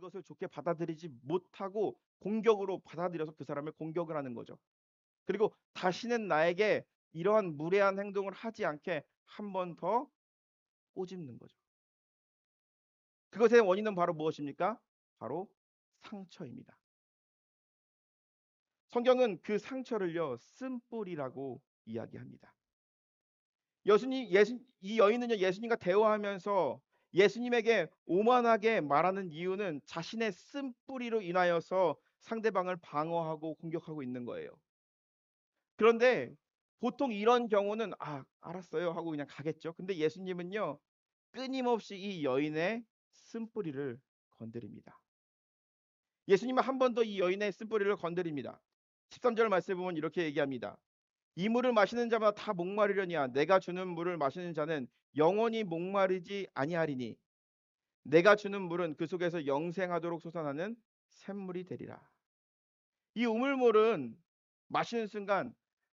그것을 좋게 받아들이지 못하고 공격으로 받아들여서 그 사람을 공격을 하는 거죠. 그리고 다시는 나에게 이러한 무례한 행동을 하지 않게 한 번 더 꼬집는 거죠. 그것의 원인은 바로 무엇입니까? 바로 상처입니다. 성경은 그 상처를요, 쓴뿌리라고 이야기합니다. 이 여인은요, 예수님과 대화하면서 예수님에게 오만하게 말하는 이유는 자신의 쓴뿌리로 인하여서 상대방을 방어하고 공격하고 있는 거예요. 그런데 보통 이런 경우는 알았어요 하고 그냥 가겠죠. 근데 예수님은요, 끊임없이 이 여인의 쓴뿌리를 건드립니다. 예수님은 한 번 더 이 여인의 쓴뿌리를 건드립니다. 13절 말씀에 보면 이렇게 얘기합니다. 이 물을 마시는 자마다 다 목마르려니와 내가 주는 물을 마시는 자는 영원히 목마르지 아니하리니 내가 주는 물은 그 속에서 영생하도록 솟아나는 샘물이 되리라. 이 우물물은 마시는 순간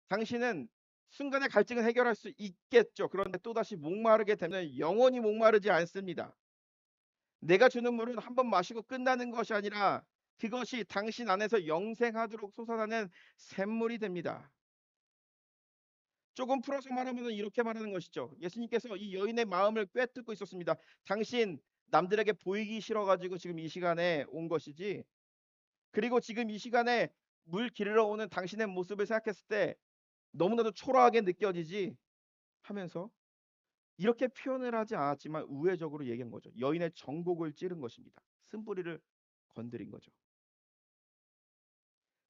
당신은 순간의 갈증을 해결할 수 있겠죠. 그런데 또다시 목마르게 되면 영원히 목마르지 않습니다. 내가 주는 물은 한 번 마시고 끝나는 것이 아니라 그것이 당신 안에서 영생하도록 솟아나는 샘물이 됩니다. 조금 풀어서 말하면 이렇게 말하는 것이죠. 예수님께서 이 여인의 마음을 꿰뚫고 있었습니다. 당신 남들에게 보이기 싫어가지고 지금 이 시간에 온 것이지. 그리고 지금 이 시간에 물 기르러 오는 당신의 모습을 생각했을 때 너무나도 초라하게 느껴지지 하면서 이렇게 표현을 하지 않았지만 우회적으로 얘기한 거죠. 여인의 정곡을 찌른 것입니다. 쓴뿌리를 건드린 거죠.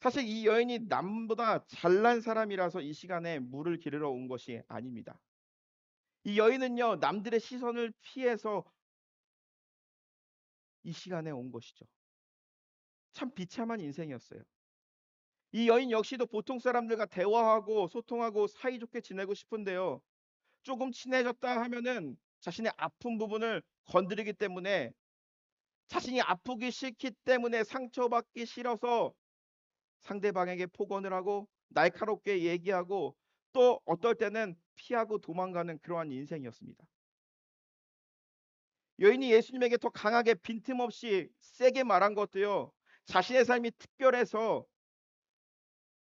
사실 이 여인이 남보다 잘난 사람이라서 이 시간에 물을 기르러 온 것이 아닙니다. 이 여인은요, 남들의 시선을 피해서 이 시간에 온 것이죠. 참 비참한 인생이었어요. 이 여인 역시도 보통 사람들과 대화하고 소통하고 사이좋게 지내고 싶은데요. 조금 친해졌다 하면은 자신의 아픈 부분을 건드리기 때문에 자신이 아프기 싫기 때문에 상처받기 싫어서 상대방에게 폭언을 하고 날카롭게 얘기하고 또 어떨 때는 피하고 도망가는 그러한 인생이었습니다. 여인이 예수님에게 더 강하게 빈틈없이 세게 말한 것도요. 자신의 삶이 특별해서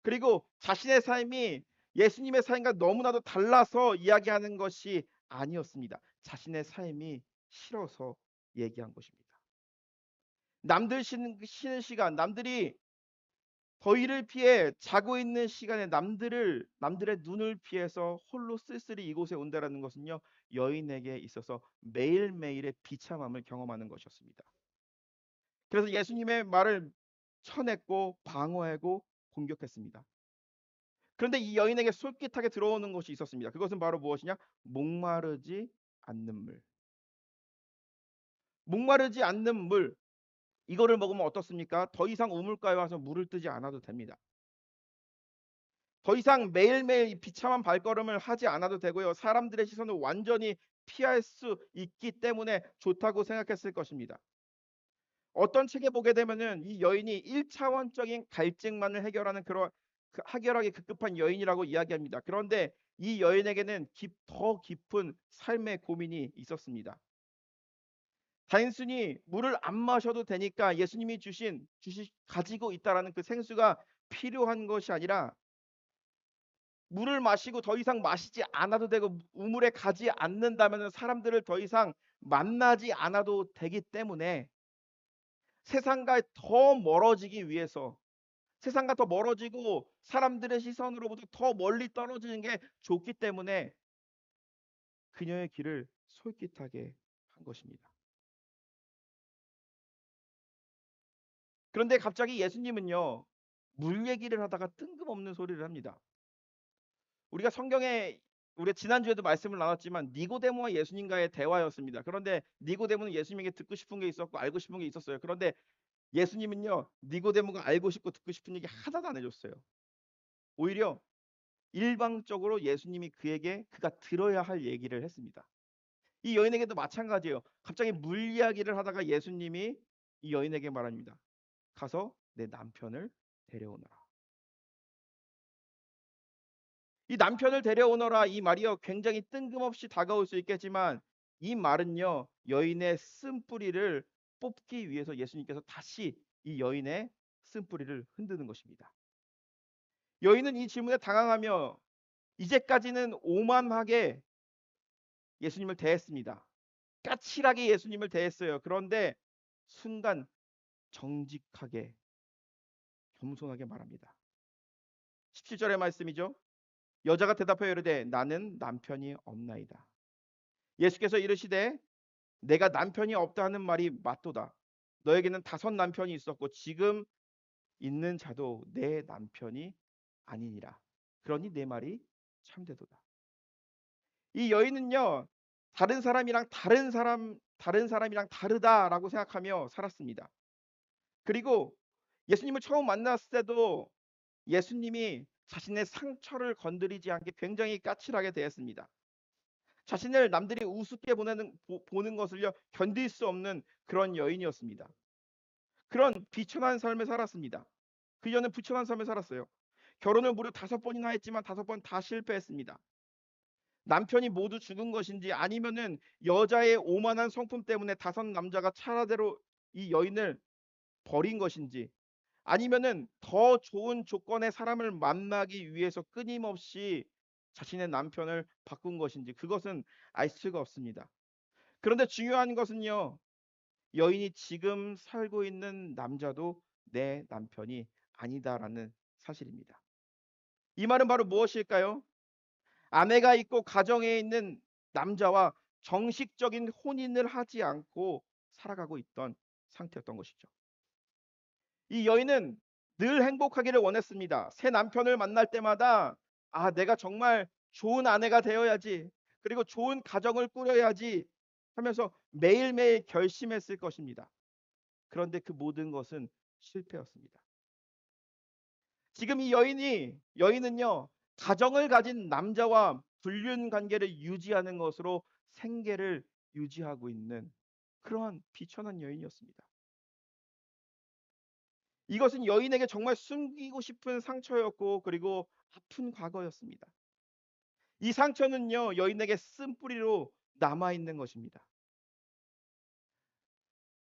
그리고 자신의 삶이 예수님의 삶과 너무나도 달라서 이야기하는 것이 아니었습니다. 자신의 삶이 싫어서 얘기한 것입니다. 남들 쉬는 시간, 남들이 더위를 피해 자고 있는 시간에 남들의 눈을 피해서 홀로 쓸쓸히 이곳에 온다라는 것은요. 여인에게 있어서 매일매일의 비참함을 경험하는 것이었습니다. 그래서 예수님의 말을 쳐냈고 방어하고 공격했습니다. 그런데 이 여인에게 솔깃하게 들어오는 것이 있었습니다. 그것은 바로 무엇이냐? 목마르지 않는 물. 목마르지 않는 물. 이거를 먹으면 어떻습니까? 더 이상 우물가에 와서 물을 뜨지 않아도 됩니다. 더 이상 매일매일 이 비참한 발걸음을 하지 않아도 되고요. 사람들의 시선을 완전히 피할 수 있기 때문에 좋다고 생각했을 것입니다. 어떤 책에 보게 되면은 이 여인이 1차원적인 갈증만을 해결하기 급급한 여인이라고 이야기합니다. 그런데 이 여인에게는 더 깊은 삶의 고민이 있었습니다. 단순히 물을 안 마셔도 되니까 예수님이 가지고 있다라는 그 생수가 필요한 것이 아니라 물을 마시고 더 이상 마시지 않아도 되고 우물에 가지 않는다면 사람들을 더 이상 만나지 않아도 되기 때문에 세상과 더 멀어지기 위해서 세상과 더 멀어지고 사람들의 시선으로부터 더 멀리 떨어지는 게 좋기 때문에 그녀의 길을 솔깃하게 한 것입니다. 그런데 갑자기 예수님은요, 물 얘기를 하다가 뜬금없는 소리를 합니다. 우리가 성경에 우리 지난주에도 말씀을 나눴지만 니고데모와 예수님과의 대화였습니다. 그런데 니고데모는 예수님에게 듣고 싶은 게 있었고 알고 싶은 게 있었어요. 그런데 예수님은요, 니고데모가 알고 싶고 듣고 싶은 얘기 하나도 안 해줬어요. 오히려 일방적으로 예수님이 그가 들어야 할 얘기를 했습니다. 이 여인에게도 마찬가지예요. 갑자기 물 이야기를 하다가 예수님이 이 여인에게 말합니다. 가서 내 남편을 데려오너라. 이 남편을 데려오너라 이 말이요. 굉장히 뜬금없이 다가올 수 있겠지만 이 말은요. 여인의 쓴뿌리를 뽑기 위해서 예수님께서 다시 이 여인의 쓴뿌리를 흔드는 것입니다. 여인은 이 질문에 당황하며 이제까지는 오만하게 예수님을 대했습니다. 까칠하게 예수님을 대했어요. 그런데 순간 정직하게 겸손하게 말합니다. 17절의 말씀이죠. 여자가 대답하여 이르되 나는 남편이 없나이다. 예수께서 이르시되 내가 남편이 없다 하는 말이 맞도다. 너에게는 5 남편이 있었고 지금 있는 자도 내 남편이 아니니라. 그러니 내 말이 참되도다. 이 여인은요, 다른 사람이랑 다르다라고 생각하며 살았습니다. 그리고 예수님을 처음 만났을 때도 예수님이 자신의 상처를 건드리지 않게 굉장히 까칠하게 대했습니다. 자신을 남들이 우습게 보는 것을요 견딜 수 없는 그런 여인이었습니다. 그런 비천한 삶을 살았습니다. 그 여는 비천한 삶을 살았어요. 결혼을 무려 5번이나 했지만 5번 다 실패했습니다. 남편이 모두 죽은 것인지 아니면은 여자의 오만한 성품 때문에 5 남자가 차례대로 이 여인을 버린 것인지 아니면은 더 좋은 조건의 사람을 만나기 위해서 끊임없이 자신의 남편을 바꾼 것인지 그것은 알 수가 없습니다. 그런데 중요한 것은요. 여인이 지금 살고 있는 남자도 내 남편이 아니다라는 사실입니다. 이 말은 바로 무엇일까요? 아내가 있고 가정에 있는 남자와 정식적인 혼인을 하지 않고 살아가고 있던 상태였던 것이죠. 이 여인은 늘 행복하기를 원했습니다. 새 남편을 만날 때마다 내가 정말 좋은 아내가 되어야지. 그리고 좋은 가정을 꾸려야지 하면서 매일매일 결심했을 것입니다. 그런데 그 모든 것은 실패였습니다. 지금 이 여인은요, 가정을 가진 남자와 불륜 관계를 유지하는 것으로 생계를 유지하고 있는 그러한 비천한 여인이었습니다. 이것은 여인에게 정말 숨기고 싶은 상처였고 그리고 아픈 과거였습니다. 이 상처는요, 여인에게 쓴뿌리로 남아 있는 것입니다.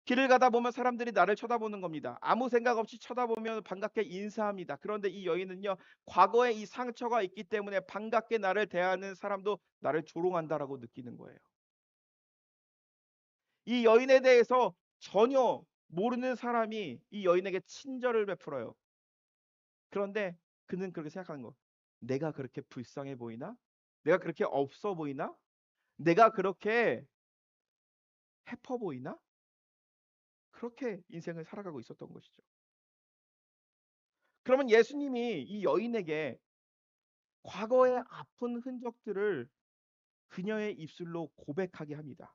길을 가다 보면 사람들이 나를 쳐다보는 겁니다. 아무 생각 없이 쳐다보면 반갑게 인사합니다. 그런데 이 여인은요, 과거에 이 상처가 있기 때문에 반갑게 나를 대하는 사람도 나를 조롱한다라고 느끼는 거예요. 이 여인에 대해서 전혀 모르는 사람이 이 여인에게 친절을 베풀어요. 그런데 그는 그렇게 생각하는 거. 내가 그렇게 불쌍해 보이나? 내가 그렇게 없어 보이나? 내가 그렇게 해퍼 보이나? 그렇게 인생을 살아가고 있었던 것이죠. 그러면 예수님이 이 여인에게 과거의 아픈 흔적들을 그녀의 입술로 고백하게 합니다.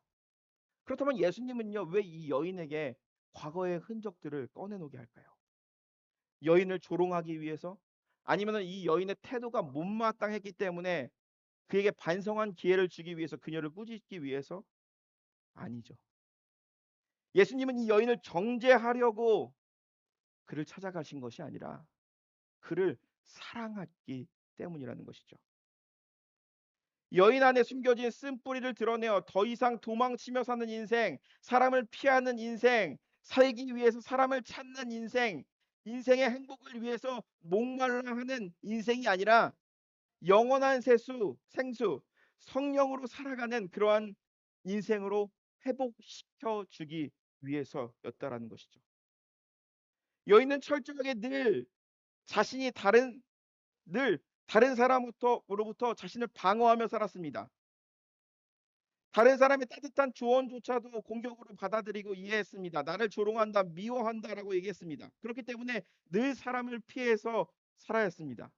그렇다면 예수님은요, 왜 이 여인에게 과거의 흔적들을 꺼내놓게 할까요? 여인을 조롱하기 위해서? 아니면 이 여인의 태도가 못마땅했기 때문에 그에게 반성한 기회를 주기 위해서 그녀를 꾸짖기 위해서? 아니죠. 예수님은 이 여인을 정죄하려고 그를 찾아가신 것이 아니라 그를 사랑했기 때문이라는 것이죠. 여인 안에 숨겨진 쓴뿌리를 드러내어 더 이상 도망치며 사는 인생, 사람을 피하는 인생, 살기 위해서 사람을 찾는 인생, 인생의 행복을 위해서 목말라 하는 인생이 아니라 영원한 생수, 성령으로 살아가는 그러한 인생으로 회복시켜 주기 위해서였다라는 것이죠. 여인은 철저하게 자신이 늘 다른 사람으로부터 자신을 방어하며 살았습니다. 다른 사람의 따뜻한 조언조차도 공격으로 받아들이고 이해했습니다. 나를 조롱한다, 미워한다라고 얘기했습니다. 그렇기 때문에 늘 사람을 피해서 살아야 했습니다.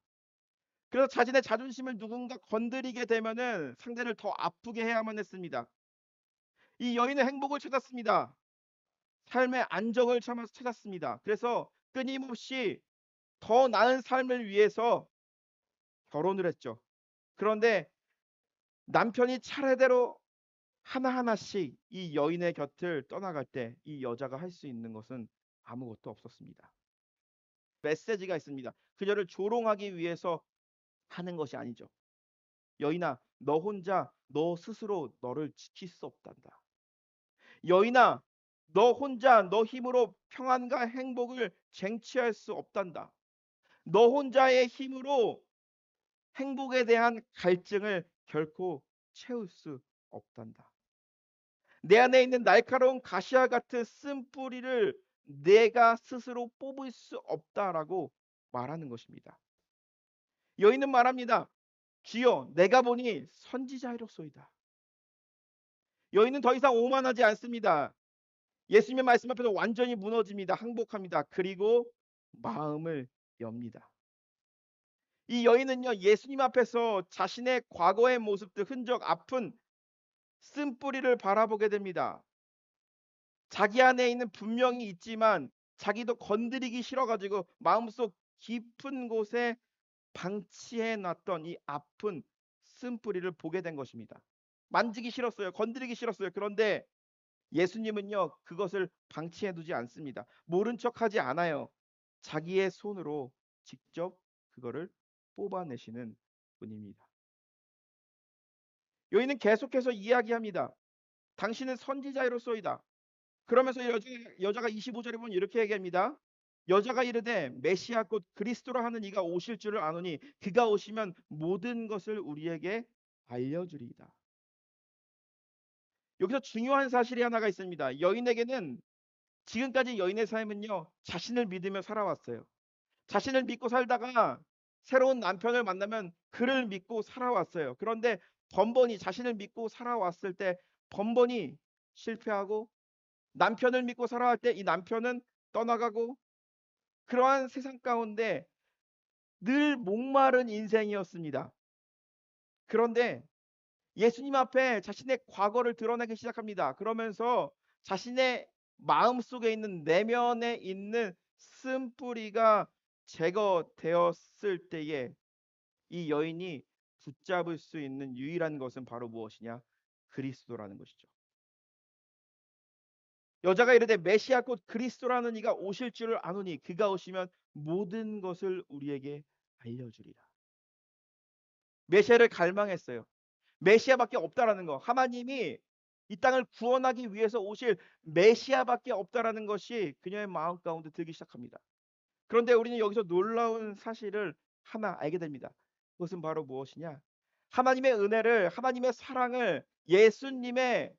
그래서 자신의 자존심을 누군가 건드리게 되면은 상대를 더 아프게 해야만 했습니다. 이 여인은 행복을 찾았습니다. 삶의 안정을 찾았습니다. 그래서 끊임없이 더 나은 삶을 위해서 결혼을 했죠. 그런데 남편이 차례대로 하나하나씩 이 여인의 곁을 떠나갈 때 이 여자가 할 수 있는 것은 아무것도 없었습니다. 메시지가 있습니다. 그녀를 조롱하기 위해서 하는 것이 아니죠. 여인아, 너 스스로 너를 지킬 수 없단다. 여인아, 너 혼자 너 힘으로 평안과 행복을 쟁취할 수 없단다. 너 혼자의 힘으로 행복에 대한 갈증을 결코 채울 수 없단다. 내 안에 있는 날카로운 가시와 같은 쓴뿌리를 내가 스스로 뽑을 수 없다라고 말하는 것입니다. 여인은 말합니다. 주여, 내가 보니 선지자이로소이다. 여인은 더 이상 오만하지 않습니다. 예수님의 말씀 앞에서 완전히 무너집니다. 항복합니다. 그리고 마음을 엽니다. 이 여인은요, 예수님 앞에서 자신의 과거의 모습들, 흔적, 아픈 쓴뿌리를 바라보게 됩니다. 자기 안에 있는 분명히 있지만 자기도 건드리기 싫어가지고 마음속 깊은 곳에 방치해 놨던 이 아픈 쓴뿌리를 보게 된 것입니다. 만지기 싫었어요. 건드리기 싫었어요. 그런데 예수님은요, 그것을 방치해 두지 않습니다. 모른 척하지 않아요. 자기의 손으로 직접 그거를 뽑아내시는 분입니다. 여인은 계속해서 이야기합니다. 당신은 선지자로소이다. 그러면서 여자가 25절에 보면 이렇게 얘기합니다. 여자가 이르되 메시아 곧 그리스도라 하는 이가 오실 줄을 아노니 그가 오시면 모든 것을 우리에게 알려주리이다. 여기서 중요한 사실이 하나가 있습니다. 여인에게는 지금까지 여인의 삶은요, 자신을 믿으며 살아왔어요. 자신을 믿고 살다가 새로운 남편을 만나면 그를 믿고 살아왔어요. 그런데 번번이 자신을 믿고 살아왔을 때 번번이 실패하고 남편을 믿고 살아갈 때 이 남편은 떠나가고 그러한 세상 가운데 늘 목마른 인생이었습니다. 그런데 예수님 앞에 자신의 과거를 드러내기 시작합니다. 그러면서 자신의 마음속에 있는 내면에 있는 쓴뿌리가 제거되었을 때에 이 여인이 붙잡을 수 있는 유일한 것은 바로 무엇이냐? 그리스도라는 것이죠. 여자가 이르되 메시아 곧 그리스도라는 이가 오실 줄을 아노니 그가 오시면 모든 것을 우리에게 알려주리라. 메시아를 갈망했어요. 메시아밖에 없다라는 거. 하나님이 이 땅을 구원하기 위해서 오실 메시아밖에 없다라는 것이 그녀의 마음 가운데 들기 시작합니다. 그런데 우리는 여기서 놀라운 사실을 하나 알게 됩니다. 그것은 바로 무엇이냐? 하나님의 은혜를, 하나님의 사랑을, 예수님의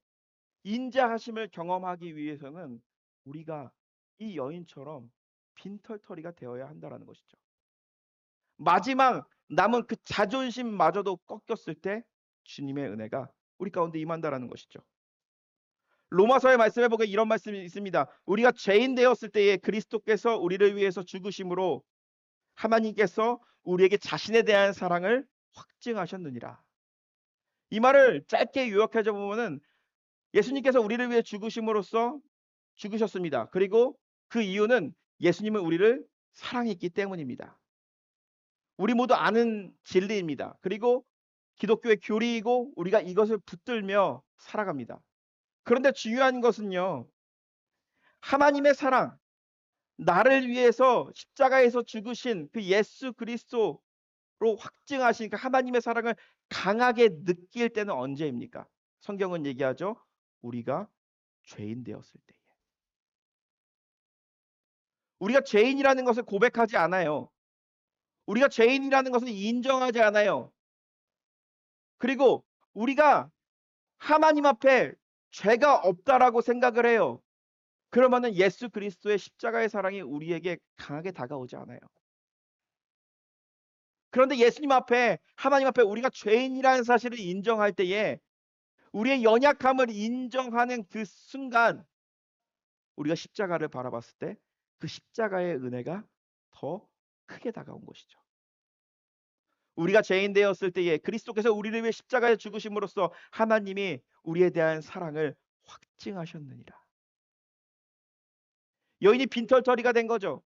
인자하심을 경험하기 위해서는 우리가 이 여인처럼 빈털터리가 되어야 한다라는 것이죠. 마지막 남은 그 자존심마저도 꺾였을 때 주님의 은혜가 우리 가운데 임한다라는 것이죠. 로마서의 말씀에 보면 이런 말씀이 있습니다. 우리가 죄인 되었을 때에 그리스도께서 우리를 위해서 죽으심으로 하나님께서 우리에게 자신에 대한 사랑을 확증하셨느니라. 이 말을 짧게 요약해 보면은 예수님께서 우리를 위해 죽으심으로써 죽으셨습니다. 그리고 그 이유는 예수님은 우리를 사랑했기 때문입니다. 우리 모두 아는 진리입니다. 그리고 기독교의 교리이고 우리가 이것을 붙들며 살아갑니다. 그런데 중요한 것은요. 하나님의 사랑, 나를 위해서 십자가에서 죽으신 그 예수 그리스도로 확증하신 그 하나님의 사랑을 강하게 느낄 때는 언제입니까? 성경은 얘기하죠. 우리가 죄인 되었을 때에. 우리가 죄인이라는 것을 고백하지 않아요. 우리가 죄인이라는 것을 인정하지 않아요. 그리고 우리가 하나님 앞에 죄가 없다라고 생각을 해요. 그러면은 예수 그리스도의 십자가의 사랑이 우리에게 강하게 다가오지 않아요. 그런데 예수님 앞에, 하나님 앞에 우리가 죄인이라는 사실을 인정할 때에 우리의 연약함을 인정하는 그 순간 우리가 십자가를 바라봤을 때 그 십자가의 은혜가 더 크게 다가온 것이죠. 우리가 죄인 되었을 때에 그리스도께서 우리를 위해 십자가에 죽으심으로써 하나님이 우리에 대한 사랑을 확증하셨느니라. 여인이 빈털터리가 된 거죠.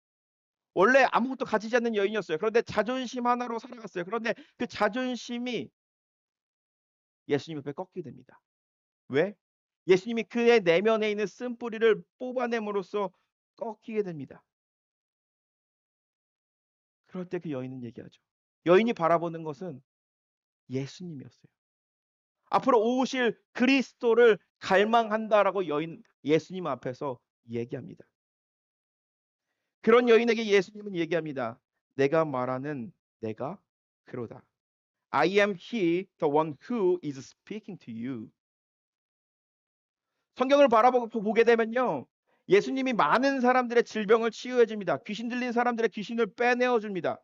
원래 아무것도 가지지 않는 여인이었어요. 그런데 자존심 하나로 살아갔어요. 그런데 그 자존심이 예수님 앞에 꺾이게 됩니다. 왜? 예수님이 그의 내면에 있는 쓴뿌리를 뽑아냄으로써 꺾이게 됩니다. 그럴 때 그 여인은 얘기하죠. 여인이 바라보는 것은 예수님이었어요. 앞으로 오실 그리스도를 갈망한다라고 예수님 앞에서 얘기합니다. 그런 여인에게 예수님은 얘기합니다. 내가 말하는 내가 그로다. I am he, the one who is speaking to you. 성경을 바라보고 보게 되면요. 예수님이 많은 사람들의 질병을 치유해 줍니다. 귀신 들린 사람들의 귀신을 빼내어 줍니다.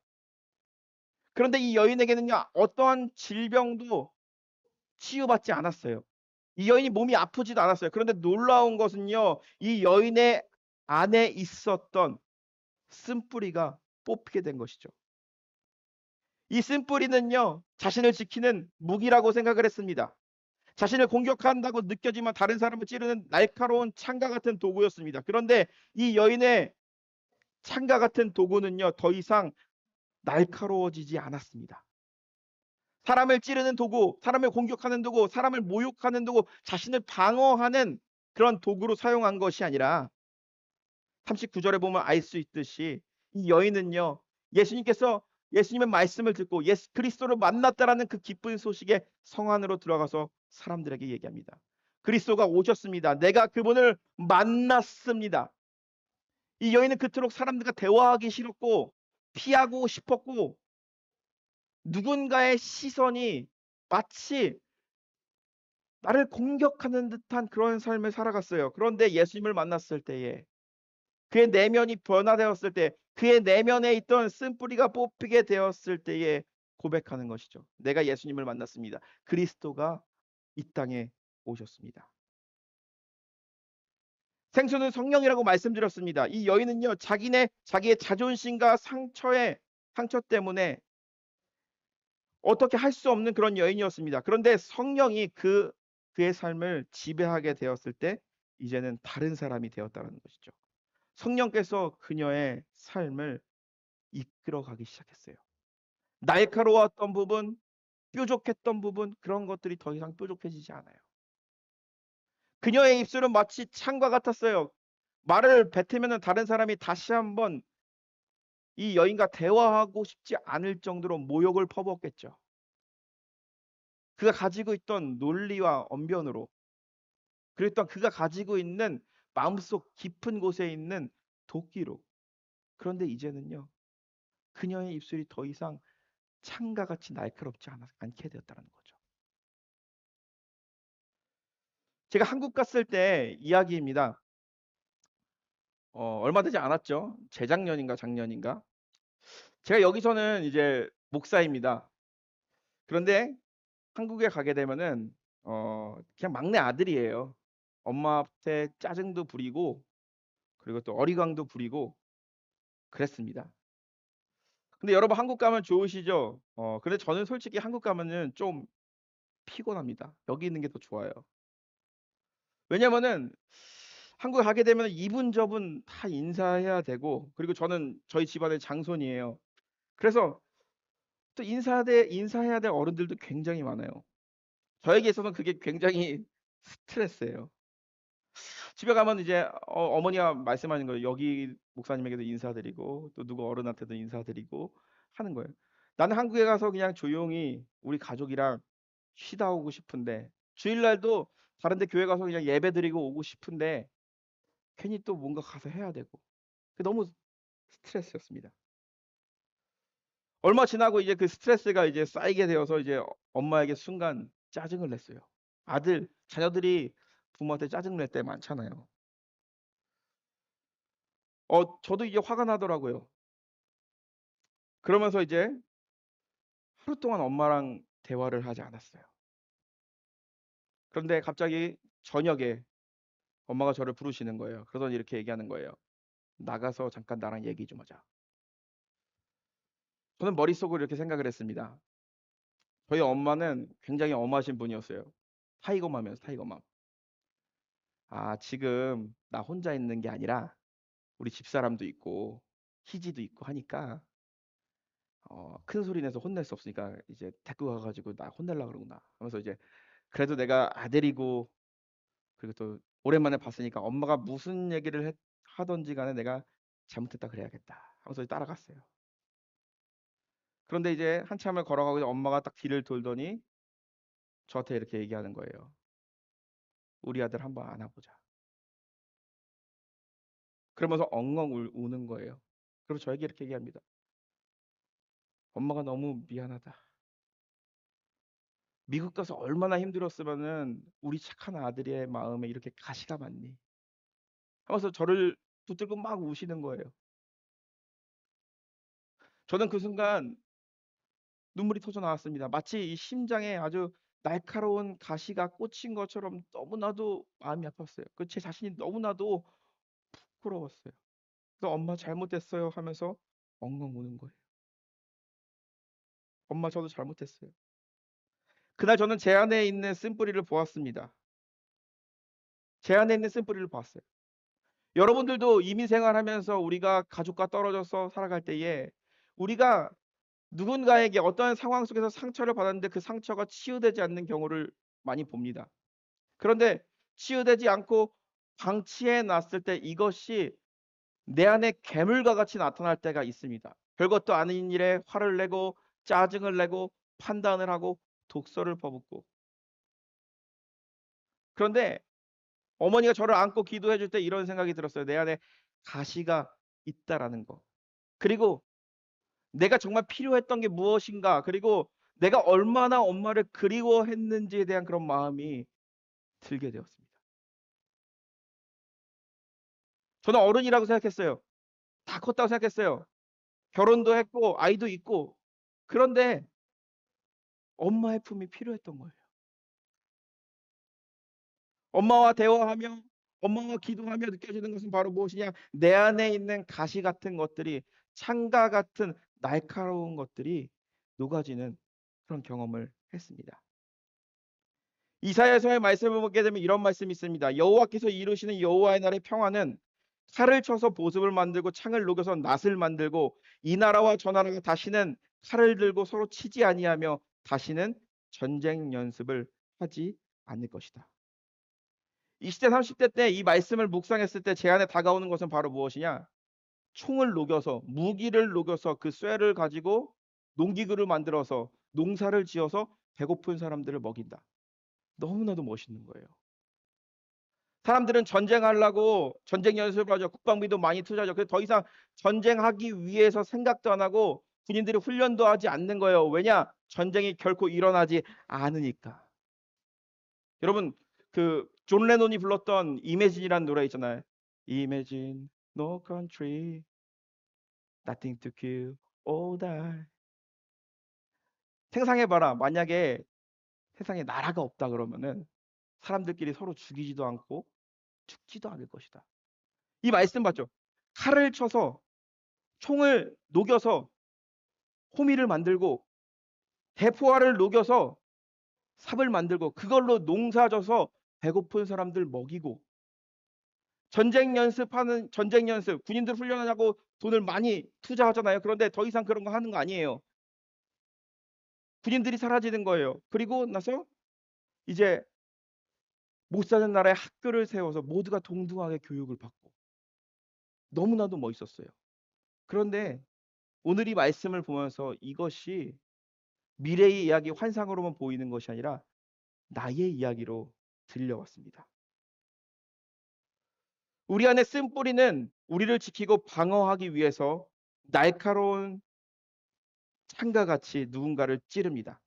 그런데 이 여인에게는요. 어떠한 질병도 치유받지 않았어요. 이 여인이 몸이 아프지도 않았어요. 그런데 놀라운 것은요. 이 여인의 안에 있었던 쓴뿌리가 뽑히게 된 것이죠. 이 쓴뿌리는요. 자신을 지키는 무기라고 생각을 했습니다. 자신을 공격한다고 느껴지만 다른 사람을 찌르는 날카로운 창과 같은 도구였습니다. 그런데 이 여인의 창과 같은 도구는요. 더 이상 날카로워지지 않았습니다. 사람을 찌르는 도구, 사람을 공격하는 도구, 사람을 모욕하는 도구, 자신을 방어하는 그런 도구로 사용한 것이 아니라 39절에 보면 알 수 있듯이 이 여인은요. 예수님의 말씀을 듣고 예수 그리스도를 만났다라는 그 기쁜 소식에 성 안으로 들어가서 사람들에게 얘기합니다. 그리스도가 오셨습니다. 내가 그분을 만났습니다. 이 여인은 그토록 사람들과 대화하기 싫었고 피하고 싶었고 누군가의 시선이 마치 나를 공격하는 듯한 그런 삶을 살아갔어요. 그런데 예수님을 만났을 때에 그의 내면이 변화되었을 때 그의 내면에 있던 쓴뿌리가 뽑히게 되었을 때에 고백하는 것이죠. 내가 예수님을 만났습니다. 그리스도가 이 땅에 오셨습니다. 생수는 성령이라고 말씀드렸습니다. 이 여인은요. 자기의 자존심과 상처 때문에 어떻게 할 수 없는 그런 여인이었습니다. 그런데 성령이 그의 삶을 지배하게 되었을 때 이제는 다른 사람이 되었다는 것이죠. 성령께서 그녀의 삶을 이끌어가기 시작했어요. 날카로웠던 부분, 뾰족했던 부분 그런 것들이 더 이상 뾰족해지지 않아요. 그녀의 입술은 마치 창과 같았어요. 말을 뱉으면 다른 사람이 다시 한번 이 여인과 대화하고 싶지 않을 정도로 모욕을 퍼부었겠죠. 그가 가지고 있던 논리와 언변으로 그랬던 그가 가지고 있는 마음속 깊은 곳에 있는 도끼로. 그런데 이제는요. 그녀의 입술이 더 이상 창과 같이 날카롭지 않게 되었다는 거죠. 제가 한국 갔을 때 이야기입니다. 얼마 되지 않았죠. 재작년인가 작년인가. 제가 여기서는 이제 목사입니다. 그런데 한국에 가게 되면은 그냥 막내 아들이에요. 엄마한테 짜증도 부리고 그리고 또 어리광도 부리고 그랬습니다. 근데 여러분 한국 가면 좋으시죠? 근데 저는 솔직히 한국 가면은 좀 피곤합니다. 여기 있는 게 더 좋아요. 왜냐면은 한국에 가게 되면 이분 다 인사해야 되고 그리고 저는 저희 집안의 장손이에요. 그래서 또 인사해야 될 어른들도 굉장히 많아요. 저에게 있어서는 그게 굉장히 스트레스예요. 집에 가면 이제 어머니가 말씀하는 거예요. 여기 목사님에게도 인사드리고 또 누구 어른한테도 인사드리고 하는 거예요. 나는 한국에 가서 그냥 조용히 우리 가족이랑 쉬다 오고 싶은데 주일날도 다른 데 교회 가서 그냥 예배드리고 오고 싶은데 괜히 또 뭔가 가서 해야 되고 너무 스트레스였습니다. 얼마 지나고 이제 그 스트레스가 이제 쌓이게 되어서 이제 엄마에게 순간 짜증을 냈어요. 자녀들이 부모한테 짜증 낼 때 많잖아요. 저도 이게 화가 나더라고요. 그러면서 이제 하루 동안 엄마랑 대화를 하지 않았어요. 그런데 갑자기 저녁에 엄마가 저를 부르시는 거예요. 그러더니 이렇게 얘기하는 거예요. 나가서 잠깐 나랑 얘기 좀 하자. 저는 머릿속으로 이렇게 생각을 했습니다. 저희 엄마는 굉장히 엄하신 분이었어요. 타이거맘이었어요, 타이거맘. 아, 지금 나 혼자 있는 게 아니라 우리 집사람도 있고 희지도 있고 하니까 큰 소리 내서 혼낼 수 없으니까 이제 데리고 가가지고 나 혼내려고 그러구나 하면서 이제 그래도 내가 아들이고 그리고 또 오랜만에 봤으니까 엄마가 무슨 얘기를 하던지 간에 내가 잘못했다 그래야겠다 하면서 따라갔어요. 그런데 이제 한참을 걸어가고 엄마가 딱 뒤를 돌더니 저한테 이렇게 얘기하는 거예요. 우리 아들 한번 안아보자. 그러면서 엉엉 우는 거예요. 그리고 저에게 이렇게 얘기합니다. 엄마가 너무 미안하다. 미국 가서 얼마나 힘들었으면은 우리 착한 아들의 마음에 이렇게 가시가 많니? 하면서 저를 붙들고 막 우시는 거예요. 저는 그 순간 눈물이 터져 나왔습니다. 마치 이 심장에 아주 날카로운 가시가 꽂힌 것처럼 너무나도 마음이 아팠어요. 그 제 자신이 너무나도 부끄러웠어요. 그래서 "엄마 잘못했어요." 하면서 엉엉 우는 거예요. "엄마 저도 잘못했어요." 그날 저는 제 안에 있는 쓴뿌리를 보았습니다. 제 안에 있는 쓴뿌리를 보았어요. 여러분들도 이민 생활하면서 우리가 가족과 떨어져서 살아갈 때에 우리가 누군가에게 어떠한 상황 속에서 상처를 받았는데 그 상처가 치유되지 않는 경우를 많이 봅니다. 그런데 치유되지 않고 방치해 놨을 때 이것이 내 안에 괴물과 같이 나타날 때가 있습니다. 별것도 아닌 일에 화를 내고 짜증을 내고 판단을 하고 독서를 퍼붓고. 그런데 어머니가 저를 안고 기도해 줄 때 이런 생각이 들었어요. 내 안에 가시가 있다라는 거. 그리고 내가 정말 필요했던 게 무엇인가, 그리고 내가 얼마나 엄마를 그리워했는지에 대한 그런 마음이 들게 되었습니다. 저는 어른이라고 생각했어요. 다 컸다고 생각했어요. 결혼도 했고 아이도 있고. 그런데 엄마의 품이 필요했던 거예요. 엄마와 대화하며 엄마와 기도하며 느껴지는 것은 바로 무엇이냐? 내 안에 있는 가시 같은 것들이, 창가 같은 날카로운 것들이 녹아지는 그런 경험을 했습니다. 이사야서의 말씀을 보게 되면 이런 말씀이 있습니다. 여호와께서 이루시는 여호와의 날의 평화는 칼을 쳐서 보습을 만들고 창을 녹여서 낫을 만들고 이 나라와 저 나라가 다시는 칼을 들고 서로 치지 아니하며 다시는 전쟁 연습을 하지 않을 것이다. 20대 30대 때 이 말씀을 묵상했을 때 제 안에 다가오는 것은 바로 무엇이냐? 총을 녹여서, 무기를 녹여서 그 쇠를 가지고 농기구를 만들어서 농사를 지어서 배고픈 사람들을 먹인다. 너무나도 멋있는 거예요. 사람들은 전쟁하려고 전쟁 연습을 하죠. 국방비도 많이 투자하죠. 그래서 더 이상 전쟁하기 위해서 생각도 안 하고 군인들이 훈련도 하지 않는 거예요. 왜냐? 전쟁이 결코 일어나지 않으니까. 여러분, 그 존 레논이 불렀던 이매진이라는 노래 있잖아요. Imagine no country, nothing to kill or die. 상상해봐라. 만약에 세상에 나라가 없다 그러면은 사람들끼리 서로 죽이지도 않고 죽지도 않을 것이다. 이 말씀 봤죠? 칼을 쳐서 총을 녹여서 호미를 만들고 대포알을 녹여서 삽을 만들고 그걸로 농사져서 배고픈 사람들 먹이고, 전쟁 연습 군인들 훈련하냐고 돈을 많이 투자하잖아요. 그런데 더 이상 그런 거 하는 거 아니에요. 군인들이 사라지는 거예요. 그리고 나서 이제 못 사는 나라에 학교를 세워서 모두가 동등하게 교육을 받고, 너무나도 멋있었어요. 그런데 오늘 이 말씀을 보면서 이것이 미래의 이야기 환상으로만 보이는 것이 아니라 나의 이야기로 들려왔습니다. 우리 안에 쓴뿌리는 우리를 지키고 방어하기 위해서 날카로운 창과 같이 누군가를 찌릅니다.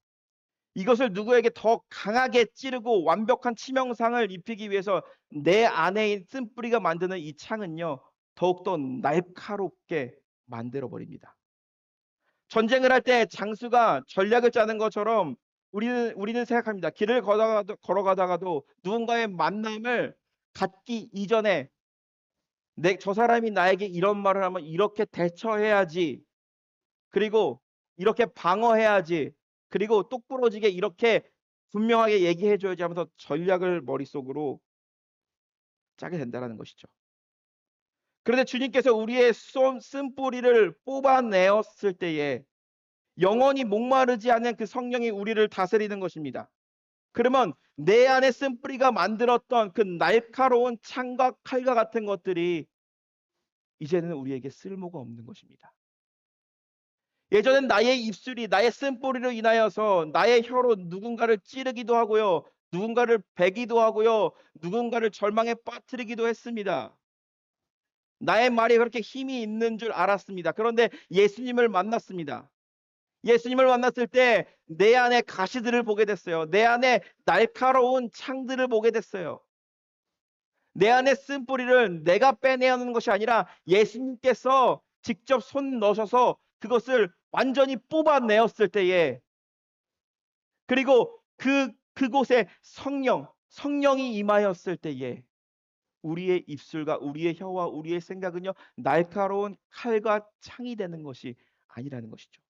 이것을 누구에게 더 강하게 찌르고 완벽한 치명상을 입히기 위해서 내 안에 있는 쓴뿌리가 만드는 이 창은요, 더욱더 날카롭게 만들어 버립니다. 전쟁을 할 때 장수가 전략을 짜는 것처럼 우리는 생각합니다. 길을 걸어가다가도 누군가의 만남을 갖기 이전에 저 사람이 나에게 이런 말을 하면 이렇게 대처해야지. 그리고 이렇게 방어해야지. 그리고 똑부러지게 이렇게 분명하게 얘기해 줘야지 하면서 전략을 머릿속으로 짜게 된다는 것이죠. 그런데 주님께서 우리의 쓴뿌리를 뽑아내었을 때에 영원히 목마르지 않은 그 성령이 우리를 다스리는 것입니다. 그러면 내 안에 쓴뿌리가 만들었던 그 날카로운 창과 칼과 같은 것들이 이제는 우리에게 쓸모가 없는 것입니다. 예전엔 나의 입술이 나의 쓴뿌리로 인하여서 나의 혀로 누군가를 찌르기도 하고요. 누군가를 베기도 하고요. 누군가를 절망에 빠뜨리기도 했습니다. 나의 말이 그렇게 힘이 있는 줄 알았습니다. 그런데 예수님을 만났습니다. 예수님을 만났을 때 내 안에 가시들을 보게 됐어요. 내 안에 날카로운 창들을 보게 됐어요. 내 안에 쓴뿌리를 내가 빼내는 것이 아니라 예수님께서 직접 손 넣으셔서 그것을 완전히 뽑아내었을 때에, 그리고 그곳에 성령이 임하였을 때에 우리의 입술과 우리의 혀와 우리의 생각은요, 날카로운 칼과 창이 되는 것이 아니라는 것이죠.